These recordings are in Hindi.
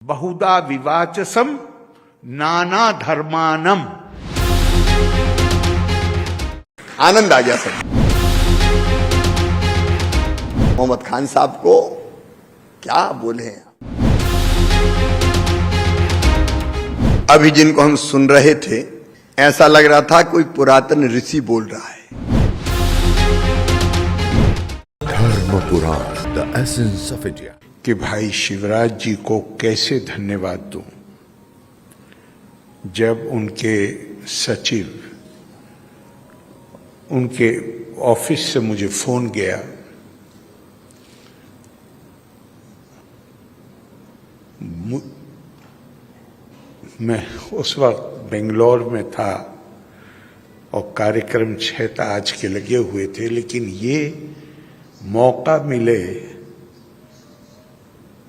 बहुधा विवाचसम नाना धर्मानम। आनंद आ गया सर। मोहम्मद खान साहब को क्या बोले हैं। अभी जिनको हम सुन रहे थे ऐसा लग रहा था कोई पुरातन ऋषि बोल रहा है। धर्म पुराण, द एसेंस ऑफ इंडिया। कि भाई शिवराज जी को कैसे धन्यवाद दूं जब उनके सचिव उनके ऑफिस से मुझे फोन गया। मैं उस वक्त बेंगलोर में था और कार्यक्रम 6 आज के लगे हुए थे, लेकिन ये मौका मिले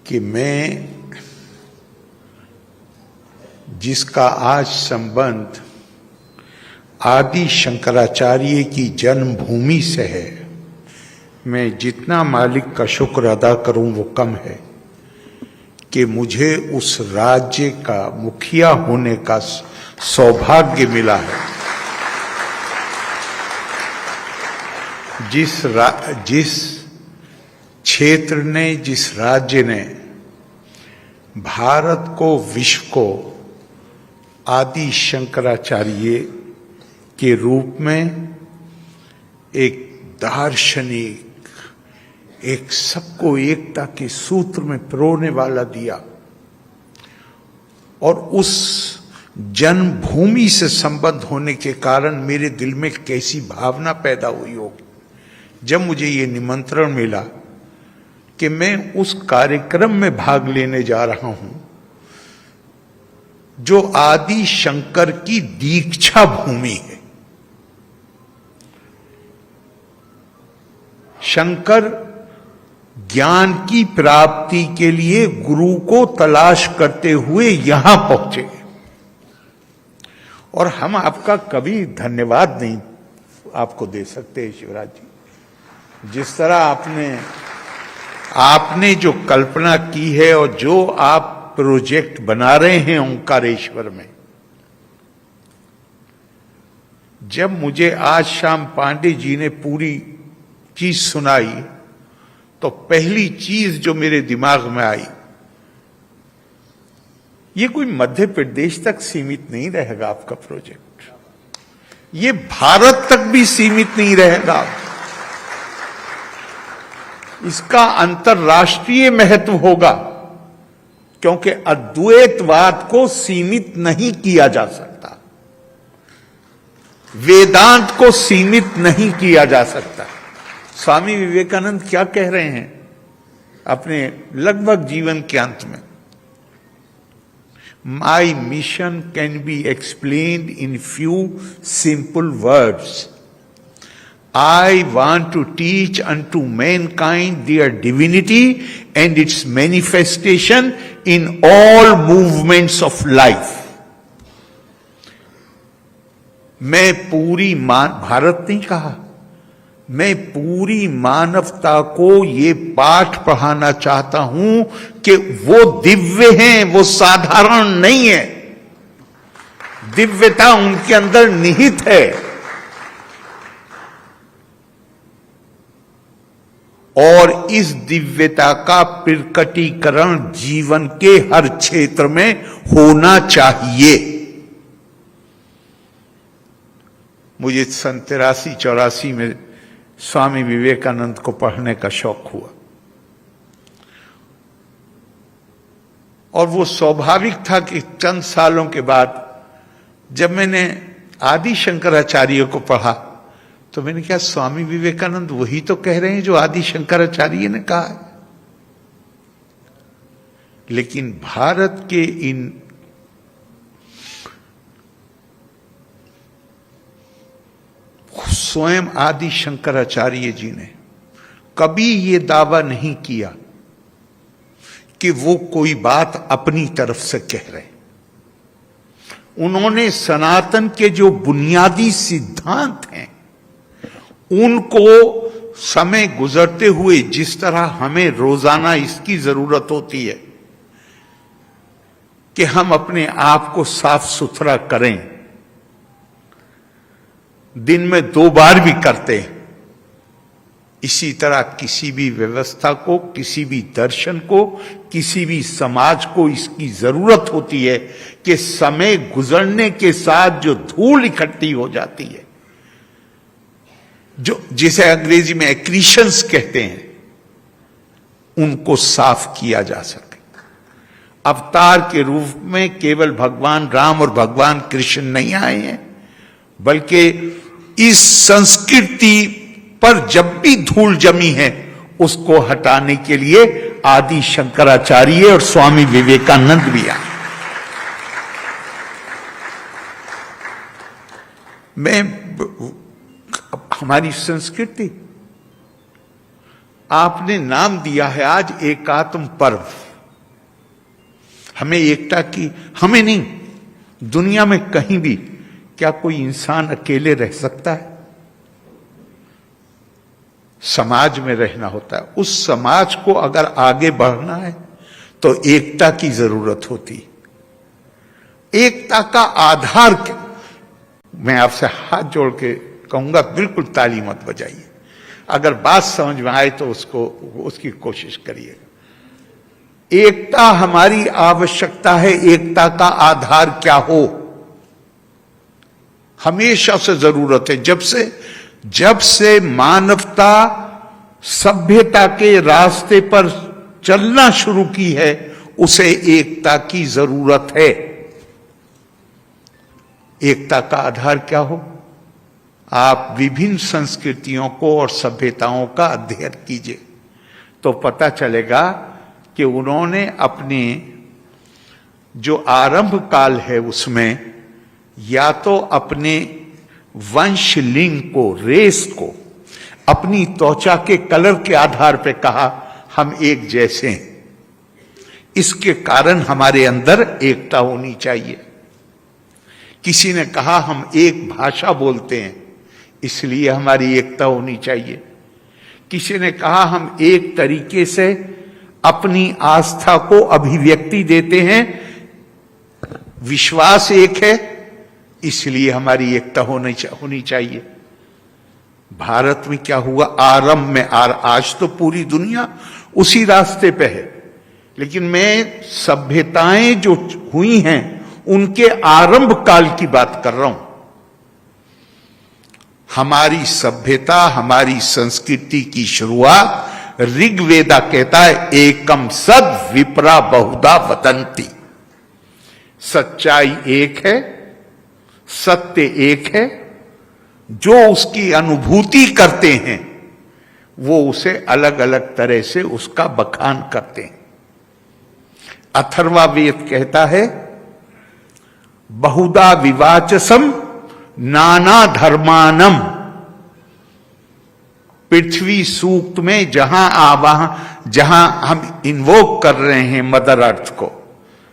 कि मैं जिसका आज संबंध आदि शंकराचार्य की जन्मभूमि से है, मैं जितना मालिक का शुक्र अदा करूं वो कम है कि मुझे उस राज्य का मुखिया होने का सौभाग्य मिला है। जिस क्षेत्र ने, जिस राज्य ने भारत को, विश्व को आदि शंकराचार्य के रूप में एक दार्शनिक, एक सबको एकता के सूत्र में पिरोने वाला दिया, और उस जन्मभूमि से संबद्ध होने के कारण मेरे दिल में कैसी भावना पैदा हुई होगी जब मुझे ये निमंत्रण मिला कि मैं उस कार्यक्रम में भाग लेने जा रहा हूं जो आदि शंकर की दीक्षा भूमि है। शंकर ज्ञान की प्राप्ति के लिए गुरु को तलाश करते हुए यहां पहुंचे, और हम आपका कभी धन्यवाद नहीं आपको दे सकते शिवराज जी। जिस तरह आपने जो कल्पना की है और जो आप प्रोजेक्ट बना रहे हैं ओंकारेश्वर में, जब मुझे आज शाम पांडे जी ने पूरी चीज सुनाई तो पहली चीज जो मेरे दिमाग में आई, ये कोई मध्य प्रदेश तक सीमित नहीं रहेगा आपका प्रोजेक्ट, ये भारत तक भी सीमित नहीं रहेगा, इसका अंतर्राष्ट्रीय महत्व होगा, क्योंकि अद्वैतवाद को सीमित नहीं किया जा सकता, वेदांत को सीमित नहीं किया जा सकता। स्वामी विवेकानंद क्या कह रहे हैं अपने लगभग जीवन के अंत में? माई mission can be explained in few simple words. I want to teach unto mankind their divinity and its manifestation in all movements of life. मैं पूरी भारत नहीं कहा, मैं पूरी मानवता को ये पाठ पढ़ाना चाहता हूं कि वो दिव्य हैं, वो साधारण नहीं है, दिव्यता उनके अंदर निहित है, और इस दिव्यता का प्रकटीकरण जीवन के हर क्षेत्र में होना चाहिए। मुझे 83-84 में स्वामी विवेकानंद को पढ़ने का शौक हुआ, और वो स्वाभाविक था कि चंद सालों के बाद जब मैंने आदि शंकराचार्य को पढ़ा तो मैंने कहा स्वामी विवेकानंद वही तो कह रहे हैं जो आदि शंकराचार्य ने कहा है। लेकिन भारत के इन स्वयं आदि शंकराचार्य जी ने कभी ये दावा नहीं किया कि वो कोई बात अपनी तरफ से कह रहे। उन्होंने सनातन के जो बुनियादी सिद्धांत हैं उनको समय गुजरते हुए जिस तरह हमें रोजाना इसकी जरूरत होती है कि हम अपने आप को साफ सुथरा करें। दिन में 2 बार भी करते हैं। इसी तरह किसी भी व्यवस्था को, किसी भी दर्शन को, किसी भी समाज को इसकी जरूरत होती है कि समय गुजरने के साथ जो धूल इकट्ठी हो जाती है, जो जिसे अंग्रेजी में एक्रीशंस कहते हैं, उनको साफ किया जा सके। अवतार के रूप में केवल भगवान राम और भगवान कृष्ण नहीं आए हैं, बल्कि इस संस्कृति पर जब भी धूल जमी है उसको हटाने के लिए आदि शंकराचार्य और स्वामी विवेकानंद भी आए। हमारी संस्कृति, आपने नाम दिया है आज एकात्म पर्व। हमें एकता की, हमें नहीं, दुनिया में कहीं भी क्या कोई इंसान अकेले रह सकता है? समाज में रहना होता है। उस समाज को अगर आगे बढ़ना है तो एकता की जरूरत होती। एकता का आधार क्या? मैं आपसे हाथ जोड़ के कहूंगा, बिल्कुल ताली मत बजाइए। अगर बात समझ में आए तो उसकी कोशिश करिएगा। एकता हमारी आवश्यकता है। एकता का आधार क्या हो, हमेशा से जरूरत है। जब से मानवता सभ्यता के रास्ते पर चलना शुरू की है, उसे एकता की जरूरत है। एकता का आधार क्या हो? आप विभिन्न संस्कृतियों को और सभ्यताओं का अध्ययन कीजिए तो पता चलेगा कि उन्होंने अपने जो आरंभ काल है उसमें या तो अपने वंश, लिंग को, रेस को, अपनी त्वचा के कलर के आधार पर कहा हम एक जैसे हैं। इसके कारण हमारे अंदर एकता होनी चाहिए। किसी ने कहा हम एक भाषा बोलते हैं, इसलिए हमारी एकता होनी चाहिए। किसी ने कहा हम एक तरीके से अपनी आस्था को अभिव्यक्ति देते हैं, विश्वास एक है, इसलिए हमारी एकता होनी चाहिए। भारत में क्या हुआ? आरंभ में आज तो पूरी दुनिया उसी रास्ते पे है, लेकिन मैं सभ्यताएं जो हुई हैं उनके आरंभ काल की बात कर रहा हूं। हमारी सभ्यता, हमारी संस्कृति की शुरुआत ऋग्वेदा कहता है, एकम सद विप्रा बहुधा वदंती। सच्चाई एक है, सत्य एक है। जो उसकी अनुभूति करते हैं वो उसे अलग अलग तरह से उसका बखान करते हैं। अथर्ववेद कहता है, बहुधा विवाचसम नाना धर्मानम। पृथ्वी सूक्त में जहां हम इन्वोक कर रहे हैं मदर अर्थ को,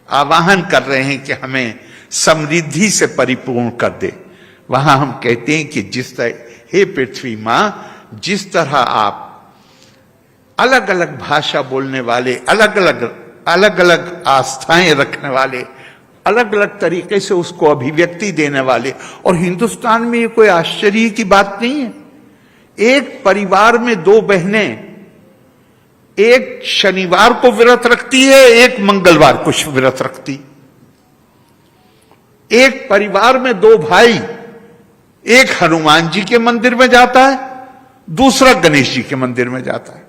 आवाहन कर रहे हैं कि हमें समृद्धि से परिपूर्ण कर दे, वहां हम कहते हैं कि जिस तरह, हे पृथ्वी मां, जिस तरह आप अलग अलग भाषा बोलने वाले, अलग अलग आस्थाएं रखने वाले, अलग अलग तरीके से उसको अभिव्यक्ति देने वाले, और हिंदुस्तान में ये कोई आश्चर्य की बात नहीं है। एक परिवार में 2 बहनें, एक शनिवार को व्रत रखती है, एक मंगलवार को व्रत रखती। एक परिवार में 2 भाई, एक हनुमान जी के मंदिर में जाता है, दूसरा गणेश जी के मंदिर में जाता है।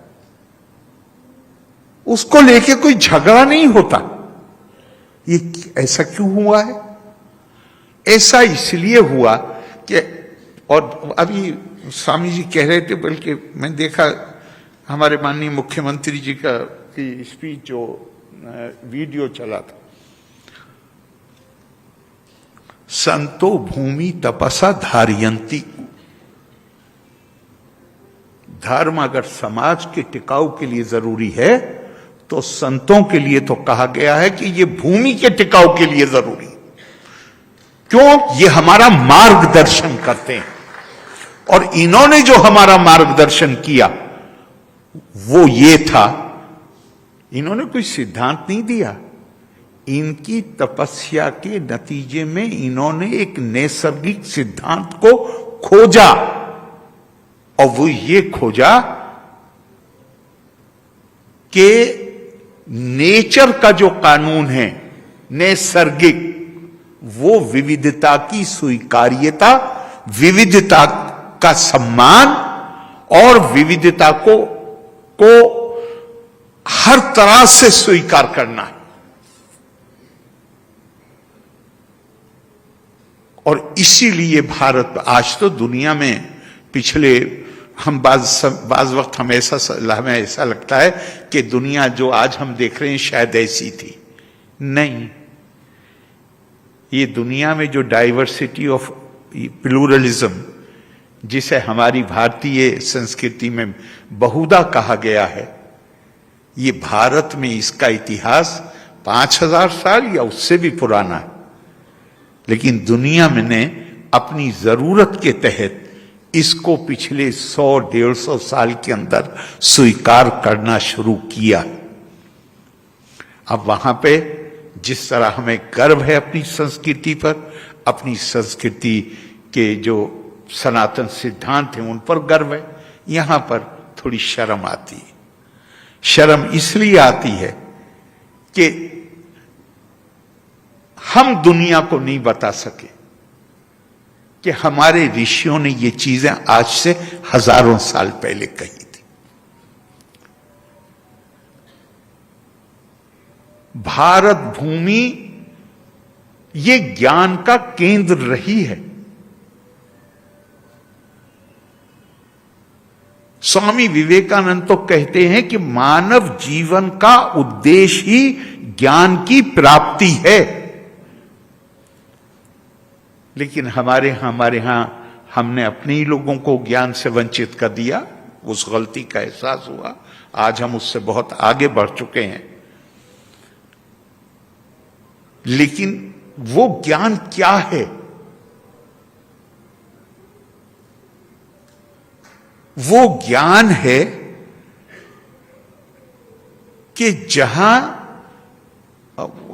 उसको लेके कोई झगड़ा नहीं होता। ये ऐसा क्यों हुआ है? ऐसा इसलिए हुआ कि, और अभी स्वामी जी कह रहे थे, बल्कि मैं देखा हमारे माननीय मुख्यमंत्री जी का की स्पीच जो वीडियो चला था, संतो भूमि तपसा धारयंती। धर्म अगर समाज के टिकाऊ के लिए जरूरी है तो संतों के लिए तो कहा गया है कि ये भूमि के टिकाऊ के लिए जरूरी। क्यों? ये हमारा मार्गदर्शन करते हैं, और इन्होंने जो हमारा मार्गदर्शन किया वो ये था, इन्होंने कोई सिद्धांत नहीं दिया, इनकी तपस्या के नतीजे में इन्होंने एक नैसर्गिक सिद्धांत को खोजा, और वो ये खोजा कि नेचर का जो कानून है नैसर्गिक, वो विविधता की स्वीकार्यता, विविधता का सम्मान और विविधता को हर तरह से स्वीकार करना है। और इसीलिए भारत आज तो दुनिया में पिछले हम बाज वक्त हमें ऐसा लगता है कि दुनिया जो आज हम देख रहे हैं शायद ऐसी थी। नहीं, ये दुनिया में जो डाइवर्सिटी ऑफ प्लूरलिज्म जिसे हमारी भारतीय संस्कृति में बहुधा कहा गया है, ये भारत में इसका इतिहास 5000 साल या उससे भी पुराना है। लेकिन दुनिया में ने अपनी जरूरत के तहत इसको पिछले 100-150 साल के अंदर स्वीकार करना शुरू किया। अब वहां पे जिस तरह हमें गर्व है अपनी संस्कृति पर, अपनी संस्कृति के जो सनातन सिद्धांत हैं उन पर गर्व है, यहां पर थोड़ी शर्म आती है। शर्म इसलिए आती है कि हम दुनिया को नहीं बता सके कि हमारे ऋषियों ने ये चीजें आज से हजारों साल पहले कही थी। भारत भूमि ये ज्ञान का केंद्र रही है। स्वामी विवेकानंद तो कहते हैं कि मानव जीवन का उद्देश्य ही ज्ञान की प्राप्ति है। लेकिन हमारे यहां हमने अपने ही लोगों को ज्ञान से वंचित कर दिया, उस गलती का एहसास हुआ। आज हम उससे बहुत आगे बढ़ चुके हैं। लेकिन वो ज्ञान क्या है? वो ज्ञान है कि जहां,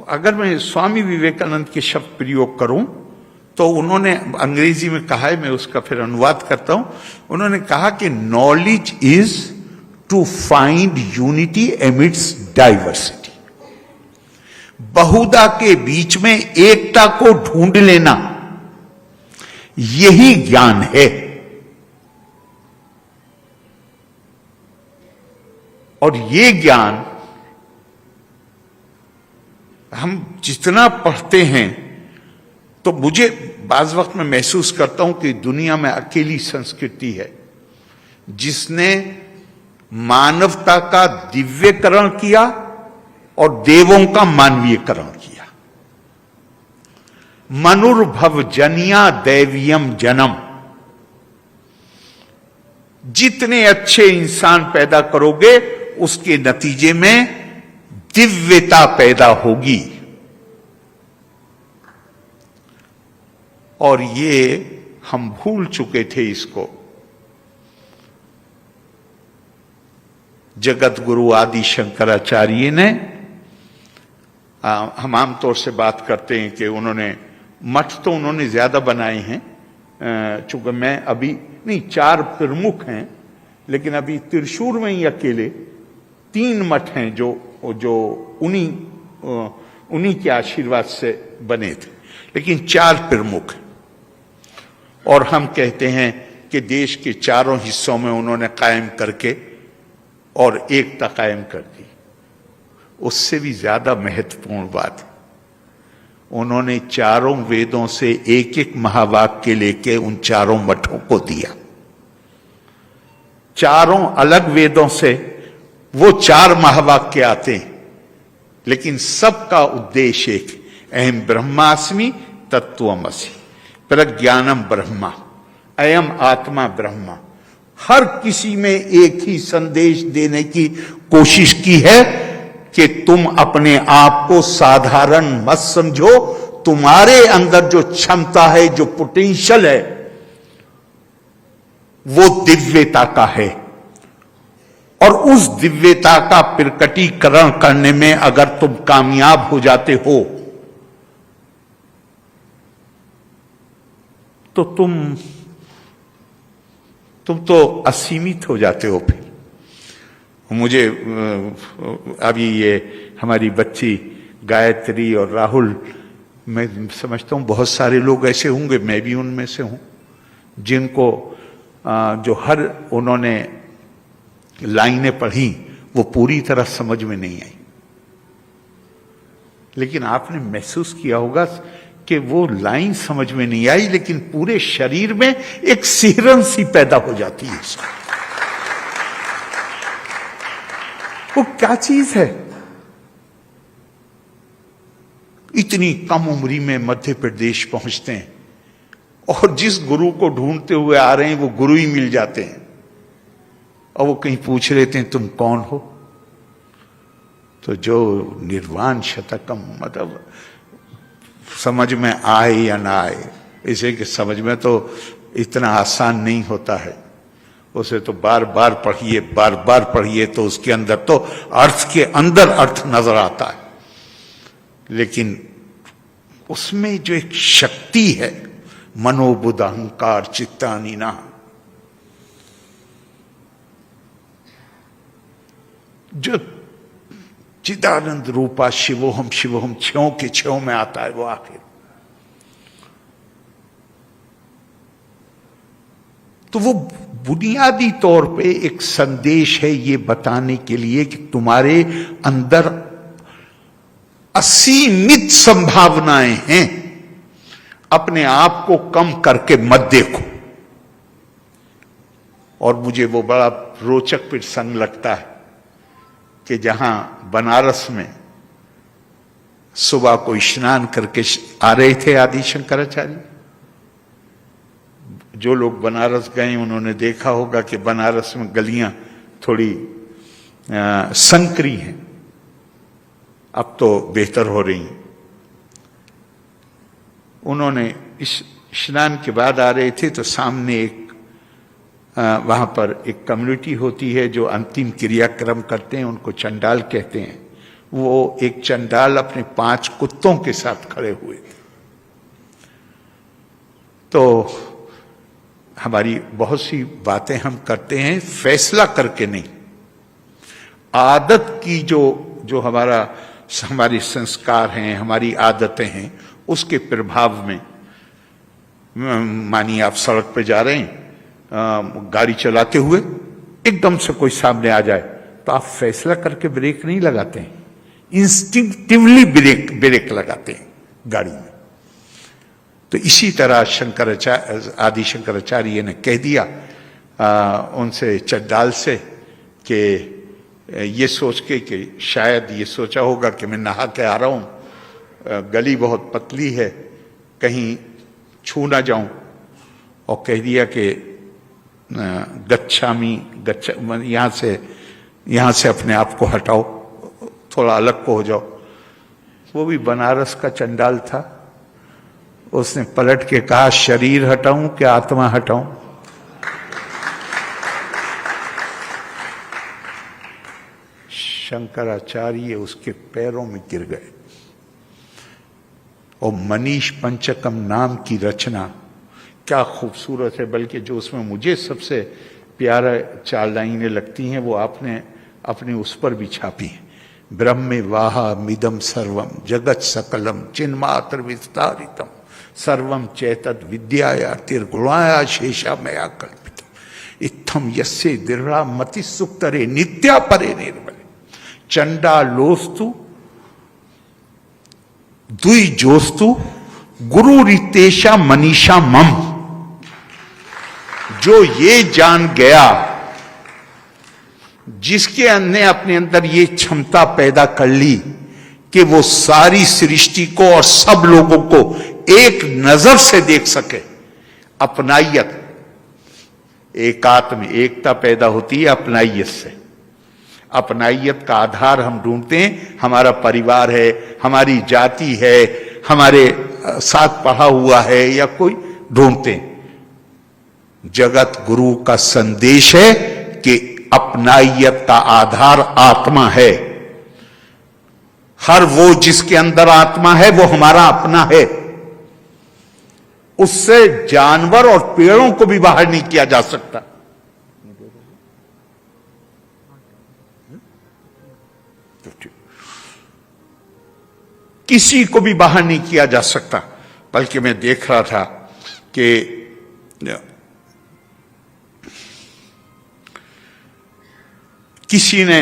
अगर मैं स्वामी विवेकानंद के शब्द प्रयोग करूं तो उन्होंने अंग्रेजी में कहा है, मैं उसका फिर अनुवाद करता हूं। उन्होंने कहा कि knowledge is to find unity amidst diversity. बहुधा के बीच में एकता को ढूंढ लेना, यही ज्ञान है। और ये ज्ञान हम जितना पढ़ते हैं तो मुझे बाज वक्त में महसूस करता हूं कि दुनिया में अकेली संस्कृति है जिसने मानवता का दिव्यकरण किया और देवों का मानवीयकरण किया। मनुर्भव जनिया दैवीयम जन्म। जितने अच्छे इंसान पैदा करोगे उसके नतीजे में दिव्यता पैदा होगी। और ये हम भूल चुके थे इसको। जगत गुरु आदि शंकराचार्य ने, हम आमतौर से बात करते हैं कि उन्होंने मठ तो उन्होंने ज्यादा बनाए हैं, चूंकि मैं अभी नहीं, 4 प्रमुख हैं, लेकिन अभी त्रिशूर में ही अकेले 3 मठ हैं जो उन्हीं के आशीर्वाद से बने थे, लेकिन 4 प्रमुख हैं। और हम कहते हैं कि देश के चारों हिस्सों में उन्होंने कायम करके और एकता कायम कर दी। उससे भी ज्यादा महत्वपूर्ण बात है, उन्होंने चारों वेदों से एक एक महावाक्य लेके उन चारों मठों को दिया। चारों अलग वेदों से वो 4 महावाक्य आते हैं, लेकिन सबका उद्देश्य एक, अहम ब्रह्मास्मि तत्त्वमसि, प्रज्ञानम ब्रह्मा, अयम आत्मा ब्रह्मा। हर किसी में एक ही संदेश देने की कोशिश की है कि तुम अपने आप को साधारण मत समझो, तुम्हारे अंदर जो क्षमता है, जो पोटेंशियल है, वो दिव्यता का है। और उस दिव्यता का प्रकटीकरण करने में अगर तुम कामयाब हो जाते हो तो तुम तो असीमित हो जाते हो। फिर मुझे अभी ये हमारी बच्ची गायत्री और राहुल, मैं समझता हूं बहुत सारे लोग ऐसे होंगे, मैं भी उनमें से हूं, जिनको जो हर उन्होंने लाइनें पढ़ी वो पूरी तरह समझ में नहीं आई, लेकिन आपने महसूस किया होगा कि वो लाइन समझ में नहीं आई, लेकिन पूरे शरीर में एक सिहरन सी पैदा हो जाती है। वो क्या चीज है? इतनी कम उम्री में मध्य प्रदेश पहुंचते हैं और जिस गुरु को ढूंढते हुए आ रहे हैं वो गुरु ही मिल जाते हैं, और वो कहीं पूछ लेते हैं तुम कौन हो? तो जो निर्वाण शतकम, मतलब समझ में आए या ना आए, इसे कि समझ में तो इतना आसान नहीं होता है, उसे तो बार बार पढ़िए तो उसके अंदर तो अर्थ के अंदर अर्थ नजर आता है। लेकिन उसमें जो एक शक्ति है, मनोबुद्ध अहंकार चित्तानीना, जो चिदानंद रूपा शिवोहम शिवोहम छयों के छयों में आता है, वो आखिर तो वो बुनियादी तौर पे एक संदेश है ये बताने के लिए कि तुम्हारे अंदर असीमित संभावनाएं हैं, अपने आप को कम करके मत देखो। और मुझे वो बड़ा रोचक प्रसंग लगता है कि जहां बनारस में सुबह को स्नान करके आ रहे थे आदि शंकराचार्य। जो लोग बनारस गए उन्होंने देखा होगा कि बनारस में गलियां थोड़ी संकरी हैं, अब तो बेहतर हो रही हैं। उन्होंने इस स्नान के बाद आ रहे थे तो सामने एक वहां पर एक कम्युनिटी होती है जो अंतिम क्रियाक्रम करते हैं, उनको चंडाल कहते हैं। वो एक चंडाल अपने 5 कुत्तों के साथ खड़े हुए थे। तो हमारी बहुत सी बातें हम करते हैं फैसला करके नहीं, आदत की जो हमारे संस्कार हैं, हमारी आदतें हैं, उसके प्रभाव में। मानिए आप सड़क पे जा रहे हैं, गाड़ी चलाते हुए एकदम से कोई सामने आ जाए तो आप फैसला करके ब्रेक नहीं लगाते हैं, इंस्टिंक्टिवली ब्रेक लगाते हैं गाड़ी में। तो इसी तरह आदि शंकराचार्य ने कह दिया उनसे चंडाल से कि ये सोच के कि शायद ये सोचा होगा कि मैं नहा के आ रहा हूं, गली बहुत पतली है, कहीं छू ना जाऊं, और कह दिया कि यहां से अपने आप को हटाओ, थोड़ा अलग को हो जाओ। वो भी बनारस का चंडाल था। उसने पलट के कहा शरीर हटाऊं कि आत्मा हटाऊं? शंकराचार्य उसके पैरों में गिर गए। और मनीष पंचकम नाम की रचना क्या खूबसूरत है, बल्कि जो उसमें मुझे सबसे प्यारा 4 लाइनें लगती हैं वो आपने अपने उस पर भी छापी है। ब्रह्मे वाहा मिदम सर्वम जगत सकलम चिन्मात्र विस्तारितम सर्वम चैतद विद्याया तिर्गुणाया शेषा मया कल्पितम इत्थम यस्ये दृढ़ा मति सुक्तरे नित्या परे निर्मले चंडालोस्तु द्विजोस्तु गुरु रितेशा मनीषा मम। जो ये जान गया, जिसके ने अपने अंदर ये क्षमता पैदा कर ली कि वो सारी सृष्टि को और सब लोगों को एक नजर से देख सके, अपनाइयत, एकात्म एकता पैदा होती है अपनाइयत से। अपनाइयत का आधार हम ढूंढते हैं, हमारा परिवार है, हमारी जाति है, हमारे साथ पढ़ा हुआ है, या कोई ढूंढते हैं। जगत गुरु का संदेश है कि अपनाइयत का आधार आत्मा है। हर वो जिसके अंदर आत्मा है वो हमारा अपना है। उससे जानवर और पेड़ों को भी बाहर नहीं किया जा सकता। किसी को भी बाहर नहीं किया जा सकता। बल्कि मैं देख रहा था कि किसी ने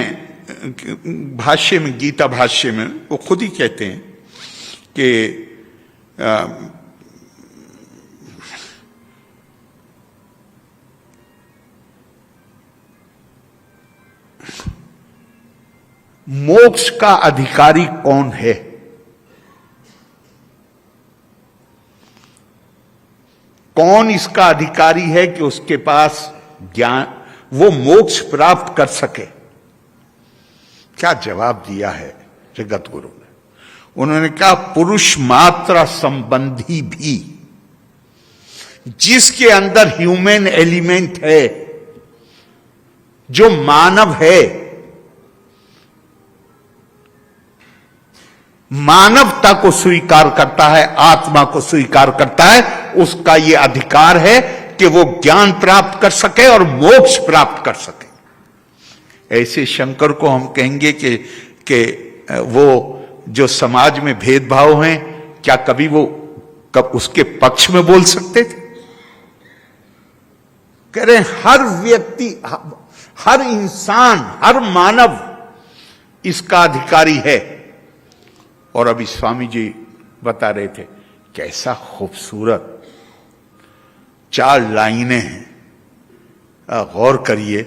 भाष्य में, गीता भाष्य में वो खुद ही कहते हैं कि मोक्ष का अधिकारी कौन है? कौन इसका अधिकारी है कि उसके पास ज्ञान, वो मोक्ष प्राप्त कर सके? क्या जवाब दिया है जगत गुरु ने? उन्होंने कहा पुरुष मात्र संबंधी भी, जिसके अंदर ह्यूमन एलिमेंट है, जो मानव है, मानवता को स्वीकार करता है, आत्मा को स्वीकार करता है, उसका यह अधिकार है कि वो ज्ञान प्राप्त कर सके और मोक्ष प्राप्त कर सके। ऐसे शंकर को हम कहेंगे कि वो जो समाज में भेदभाव हैं, क्या कभी वो उसके पक्ष में बोल सकते थे? कह रहे हर व्यक्ति, हर इंसान, हर मानव इसका अधिकारी है। और अभी स्वामी जी बता रहे थे, कैसा खूबसूरत 4 लाइनें हैं, गौर करिए।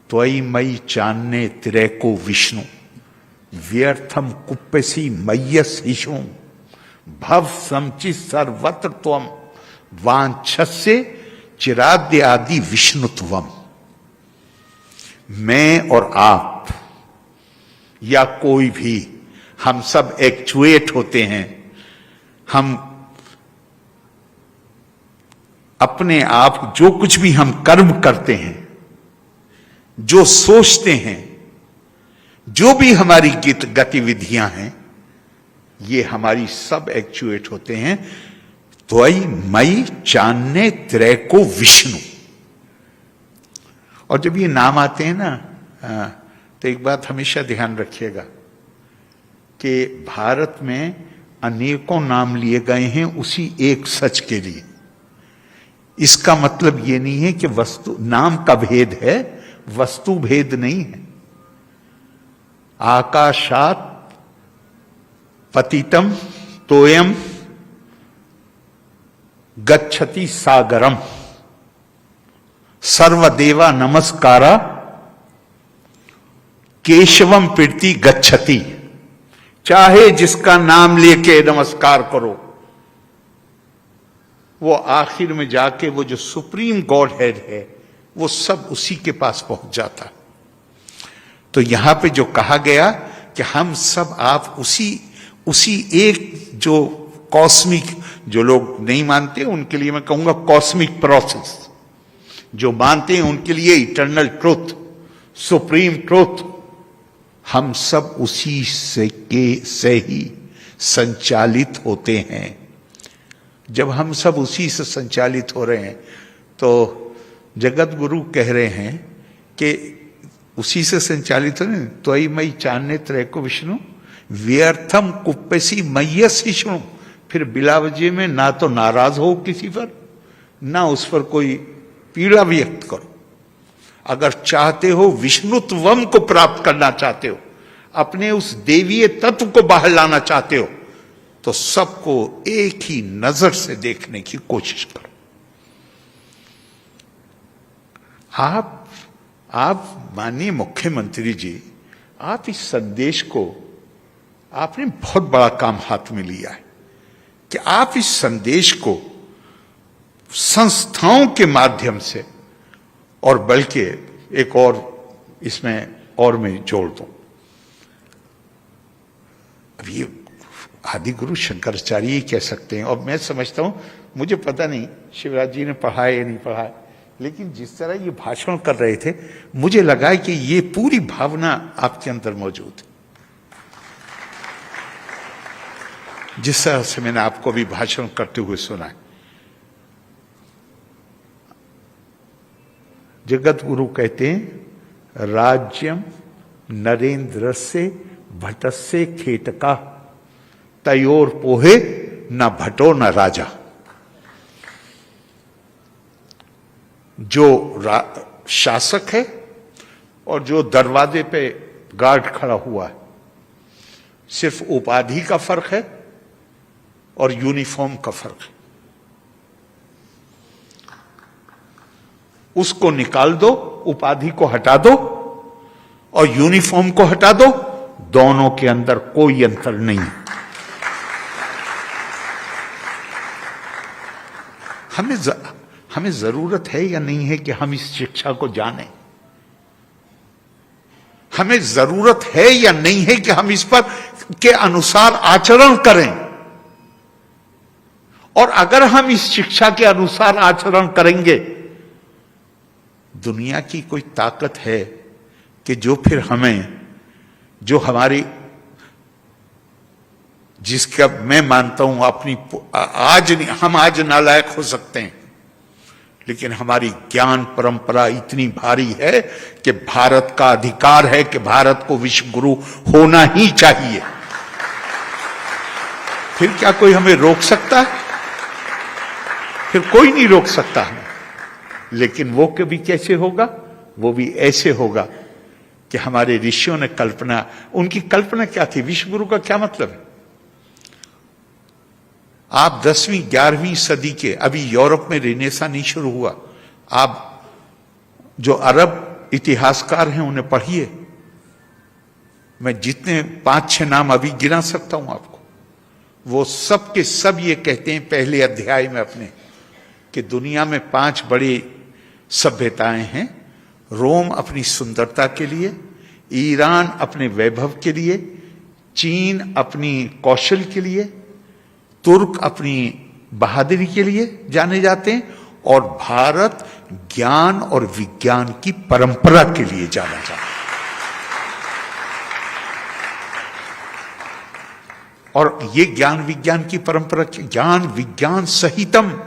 त्वयि मयि चान्ने तिरेको विष्णु व्यर्थम कुप्पसी मय्यस हिषु भव समचि सर्वत्र त्वम वांछस्य चिराद्य आदि विष्णुत्वम। मैं और आप या कोई भी, हम सब एक्चुएट होते हैं। हम अपने आप, जो कुछ भी हम कर्म करते हैं, जो सोचते हैं, जो भी हमारी गतिविधियां हैं, ये हमारी सब एक्चुएट होते हैं त्वयि मयि चान्ने त्रैको विष्णु। और जब ये नाम आते हैं ना, तो एक बात हमेशा ध्यान रखिएगा कि भारत में अनेकों नाम लिए गए हैं उसी एक सच के लिए। इसका मतलब ये नहीं है कि वस्तु, नाम का भेद है, वस्तु भेद नहीं है। आकाशात पतितम तोयम गच्छति सागरम सर्वदेवा नमस्कारा केशवम प्रीति गच्छति। चाहे जिसका नाम लेके नमस्कार करो, वो आखिर में जाके वो जो सुप्रीम गॉड हेड है, वो सब उसी के पास पहुंच जाता। तो यहां पे जो कहा गया कि हम सब आप उसी एक जो कॉस्मिक, जो लोग नहीं मानते उनके लिए मैं कहूंगा कॉस्मिक प्रोसेस, जो मानते हैं उनके लिए इटर्नल ट्रूथ, सुप्रीम ट्रूथ, हम सब उसी से ही संचालित होते हैं। जब हम सब उसी से संचालित हो रहे हैं, तो जगत गुरु कह रहे हैं कि उसी से संचालित हो रहे हैं। त्वयि मयि चान्ने त्रैको विष्णु व्यर्थम कुप्पसी मय्यस हिषु। फिर बिलावजे में ना तो नाराज हो किसी पर, ना उस पर कोई पीड़ा व्यक्त करो। अगर चाहते हो, विष्णुत्वम को प्राप्त करना चाहते हो, अपने उस देवीय तत्व को बाहर लाना चाहते हो, तो सबको एक ही नजर से देखने की कोशिश करो। आप माननीय मुख्यमंत्री जी, आप इस संदेश को, आपने बहुत बड़ा काम हाथ में लिया है कि आप इस संदेश को संस्थाओं के माध्यम से, और बल्कि एक और इसमें और मैं जोड़ दूं, अब ये आदि गुरु शंकराचार्य ही कह सकते हैं। और मैं समझता हूं, मुझे पता नहीं शिवराज जी ने पढ़ा है या नहीं पढ़ा है, लेकिन जिस तरह ये भाषण कर रहे थे, मुझे लगा कि ये पूरी भावना आपके अंदर मौजूद है। जिस तरह से मैंने आपको भी भाषण करते हुए सुना है। जगत गुरु कहते हैं, राज्यम नरेंद्र से भटस्य खेटका, तयोर पोहे न भटो न राजा। जो शासक है और जो दरवाजे पे गार्ड खड़ा हुआ है, सिर्फ उपाधि का फर्क है और यूनिफॉर्म का फर्क है। उसको निकाल दो, उपाधि को हटा दो और यूनिफॉर्म को हटा दो, दोनों के अंदर कोई अंतर नहीं है। हमें जरूरत है या नहीं है कि हम इस शिक्षा को जानें? हमें जरूरत है या नहीं है कि हम इस पर के अनुसार आचरण करें? और अगर हम इस शिक्षा के अनुसार आचरण करेंगे, दुनिया की कोई ताकत है कि जो फिर हमें, जो हमारी, जिसका मैं मानता हूं अपनी, हम आज नालायक हो सकते हैं, लेकिन हमारी ज्ञान परंपरा इतनी भारी है कि भारत का अधिकार है कि भारत को विश्व गुरु होना ही चाहिए। फिर क्या कोई हमें रोक सकता है? फिर कोई नहीं रोक सकता हमें। लेकिन वो कभी कैसे होगा? वो भी ऐसे होगा कि हमारे ऋषियों ने कल्पना, उनकी कल्पना क्या थी? विश्व गुरु का क्या मतलब है? आप 10वीं 11वीं सदी के, अभी यूरोप में रेनेसा नहीं शुरू हुआ, आप जो अरब इतिहासकार हैं उन्हें पढ़िए। मैं जितने 5-6 नाम अभी गिना सकता हूं आपको, वो सब के सब ये कहते हैं पहले अध्याय में अपने, कि दुनिया में 5 बड़ी सभ्यताएं हैं। रोम अपनी सुंदरता के लिए, ईरान अपने वैभव के लिए, चीन अपनी कौशल के लिए, तुर्क अपनी बहादुरी के लिए जाने जाते हैं, और भारत ज्ञान और विज्ञान की परंपरा के लिए जाना जाता है। और ये ज्ञान विज्ञान की परंपरा, ज्ञान विज्ञान सहितम,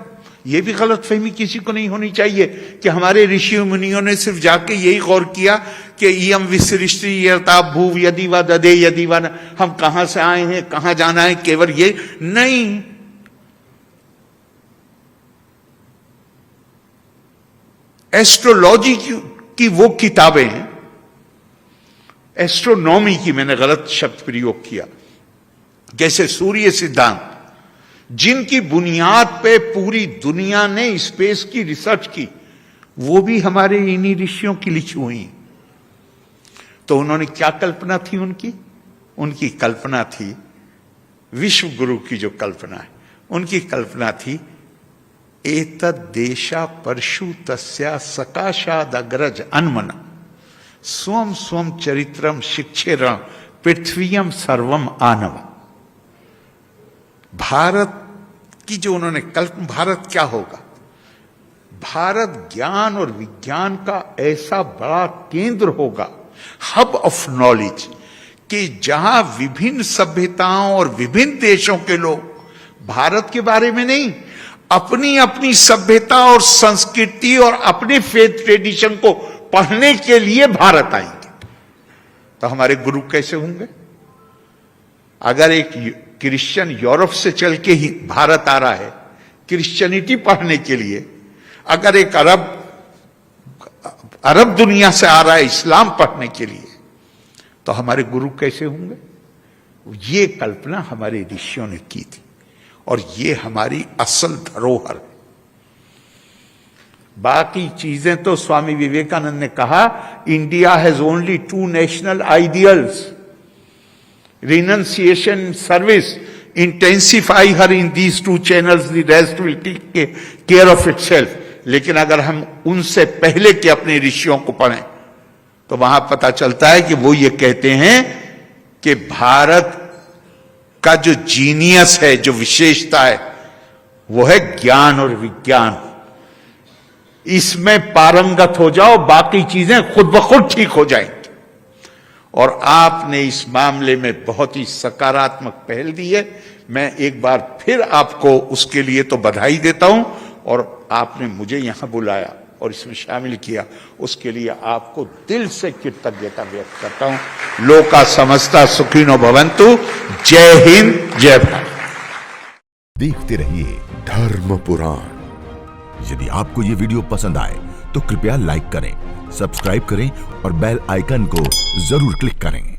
ये भी गलतफहमी किसी को नहीं होनी चाहिए कि हमारे ऋषि मुनियों ने सिर्फ जाके यही गौर किया कि इयम विसृष्टि यता भूव यदि व ददे यदि व, हम कहां से आए हैं, कहां जाना है, केवल ये नहीं। एस्ट्रोलॉजी की वो किताबें हैं, एस्ट्रोनॉमी की मैंने गलत शब्द प्रयोग किया, जैसे सूर्य सिद्धांत, जिनकी बुनियाद पे पूरी दुनिया ने स्पेस की रिसर्च की, वो भी हमारे इन्हीं ऋषियों की लिखी हुई हैं। तो उन्होंने क्या कल्पना थी उनकी कल्पना थी, विश्व गुरु की जो कल्पना है, उनकी कल्पना थी, एतद् देशा परशु तस्या सकाशाद अग्रज अन्मन स्वम स्वम चरित्रम शिक्षेरण पृथ्वीयम सर्वम आनव। भारत की जो उन्होंने कल्पना, भारत क्या होगा? भारत ज्ञान और विज्ञान का ऐसा बड़ा केंद्र होगा, हब ऑफ नॉलेज, कि जहां विभिन्न सभ्यताओं और विभिन्न देशों के लोग भारत के बारे में नहीं, अपनी अपनी सभ्यता और संस्कृति और अपने फेथ ट्रेडिशन को पढ़ने के लिए भारत आएंगे। तो हमारे गुरु कैसे होंगे? अगर एक क्रिश्चियन यूरोप से चल के ही भारत आ रहा है क्रिश्चियनिटी पढ़ने के लिए, अगर एक अरब दुनिया से आ रहा है इस्लाम पढ़ने के लिए, तो हमारे गुरु कैसे होंगे? ये कल्पना हमारे ऋषियों ने की थी, और ये हमारी असल धरोहर है। बाकी चीजें तो स्वामी विवेकानंद ने कहा, India has only 2 national ideals, renunciation, service, intensify her in these 2 channels, the rest will take care of itself। लेकिन अगर हम उनसे पहले के अपने ऋषियों को पढ़ें तो वहां पता चलता है कि वो ये कहते हैं कि भारत का जो जीनियस है, जो विशेषता है, वो है ज्ञान और विज्ञान। इसमें पारंगत हो जाओ, बाकी चीजें खुद ब खुद ठीक हो जाएंगी। और आपने इस मामले में बहुत ही सकारात्मक पहल दी है। मैं एक बार फिर आपको उसके लिए तो बधाई देता हूं, और आपने मुझे यहां बुलाया और इसमें शामिल किया, उसके लिए आपको दिल से कृतज्ञता व्यक्त करता हूं। लोका समस्ता सुखिनो भवन्तु। जय हिंद, जय भारत। देखते रहिए धर्म पुराण। यदि आपको ये वीडियो पसंद आए तो कृपया लाइक करें, सब्सक्राइब करें और बेल आइकन को जरूर क्लिक करें।